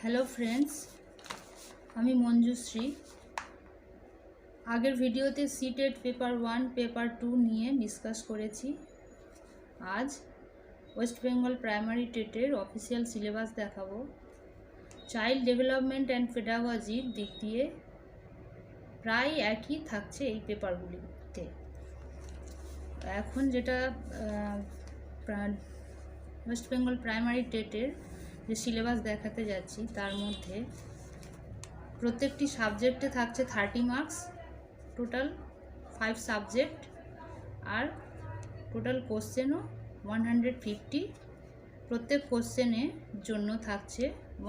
Hello friends, আমি মঞ্জুশ্রী। আগের ভিডিওতে সিটেট পেপার 1 পেপার 2 নিয়ে ডিসকাস করেছি। আজ ওয়েস্ট বেঙ্গল প্রাইমারি টেটের অফিসিয়াল সিলেবাস দেখাবো। চাইল্ড ডেভেলপমেন্ট অ্যান্ড পেডাগজির দিক দিয়ে প্রায় একই থাকছে এই পেপারগুলিতে। এখন যেটা ওয়েস্ট বেঙ্গল প্রাইমারি টেটের যে সিলেবাস দেখাতে যাচ্ছি তার মধ্যে প্রত্যেকটি সাবজেক্টে থাকছে 30 মার্কস, টোটাল 5 সাবজেক্ট, আর টোটাল কোশ্চেনও 150। প্রত্যেক কোশ্চেনের জন্য থাকছে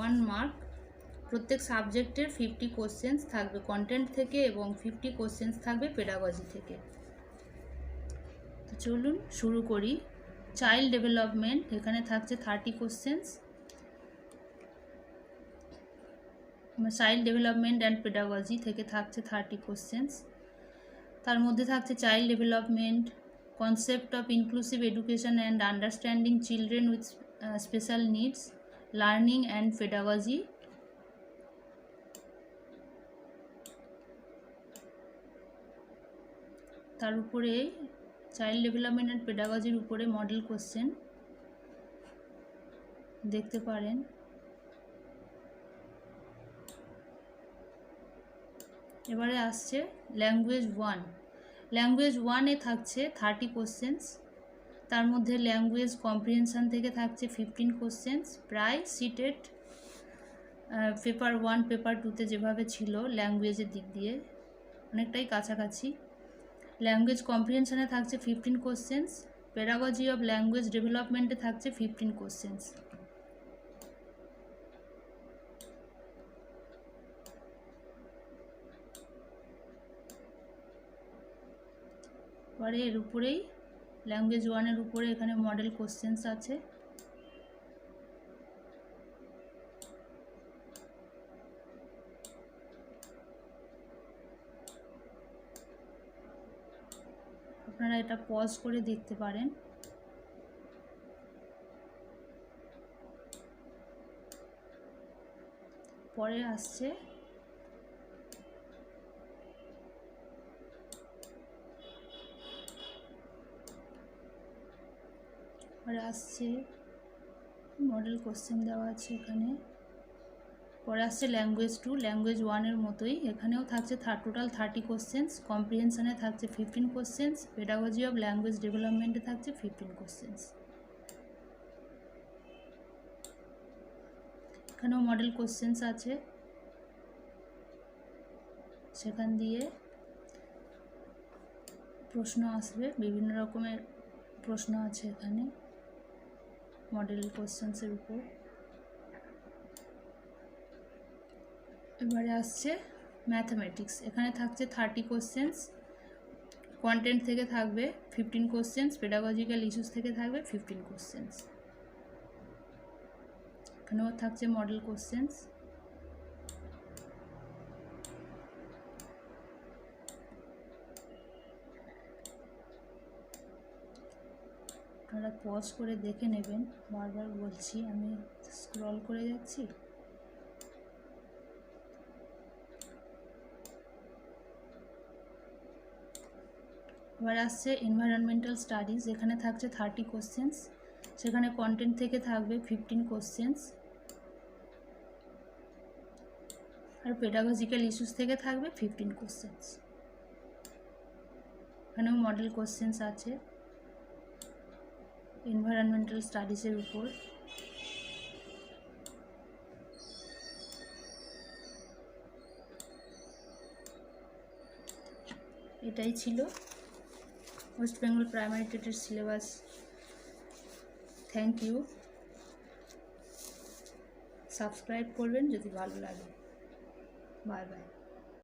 1 মার্ক। প্রত্যেক সাবজেক্টের 50 কোশ্চেন্স থাকবে কন্টেন্ট থেকে এবং 50 কোশ্চেন্স থাকবে পেডাগজি থেকে। তো চলুন শুরু করি। চাইল্ড ডেভেলপমেন্ট, এখানে থাকছে 30 questions. Child development and pedagogy থেকে থাকছে 30 কোশ্চেন্স। তার মধ্যে থাকছে child development, concept of inclusive education and understanding children with special needs, learning and pedagogy. তার উপরে চাইল্ড ডেভেলপমেন্ট অ্যান্ড পেডাগজির উপরে মডেল কোশ্চেন দেখতে পারেন। এবারে আসছে ল্যাঙ্গুয়েজ 1। ল্যাঙ্গুয়েজ 1-এ থাকছে 30 কোশ্চেন্স। তার মধ্যে ল্যাঙ্গুয়েজ কম্প্রিহেনশন থেকে থাকছে 15 কোশ্চেন্স। প্রায় সিটেট পেপার 1 পেপার 2-তে যেভাবে ছিল ল্যাঙ্গুয়েজের দিক দিয়ে অনেকটাই কাছাকাছি। ল্যাঙ্গুয়েজ কম্প্রিহেনশনে থাকছে 15 কোশ্চেন্স। পেডাগজি অফ ল্যাঙ্গুয়েজ ডেভেলপমেন্টে থাকছে 15 কোশ্চেন্স। পরে এর উপরেই ল্যাঙ্গুয়েজ 1-এর উপরে এখানে মডেল কোশ্চেন্স আছে। আপনারা এটা পজ করে দেখতে পারেন। পরে আসছে মডেল কোশ্চেন দেওয়া আছে এখানে। পরে আসছে ল্যাঙ্গুয়েজ 2। ল্যাঙ্গুয়েজ 1-এর মতোই এখানেও থাকছে টোটাল 30 কোশ্চেন্স। কম্প্রিহেনশনে থাকছে 15 কোশ্চেন্স। পেডাগজি অফ ল্যাঙ্গুয়েজ ডেভেলপমেন্টে থাকছে 15 কোশ্চেন্স। এখানেও মডেল কোশ্চেন্স আছে, সেখান দিয়ে প্রশ্ন আসবে। বিভিন্ন রকমের প্রশ্ন আছে এখানে মডেল কোশ্চেন্সের উপর। এবারে আসছে ম্যাথামেটিক্স। এখানে থাকছে 30 কোশ্চেন্স। কন্টেন্ট থেকে থাকবে 15 কোশ্চেন্স। পেডাগজিক্যাল ইস্যুস থেকে থাকবে 15 কোশ্চেন্স। এখানেও থাকছে মডেল কোশ্চেন্স। আপনারা পজ করে দেখে নেবেন, বারবার বলছি, আমি স্ক্রল করে যাচ্ছি। এবার আসছে এনভায়রনমেন্টাল স্টাডিজ। এখানে থাকছে 30 কোশ্চেন্স। সেখানে কন্টেন্ট থেকে থাকবে 15 কোশ্চেন্স, আর পেডাগজিক্যাল ইস্যুস থেকে থাকবে 15 কোশ্চেন্স। এখানেও মডেল কোশ্চেন্স আছে এনভায়রনমেন্টাল স্টাডিজের উপর। এটাই ছিল ওয়েস্ট বেঙ্গল প্রাইমারি টেটের সিলেবাস। Thank you. সাবস্ক্রাইব করবেন যদি ভালো লাগে। Bye by.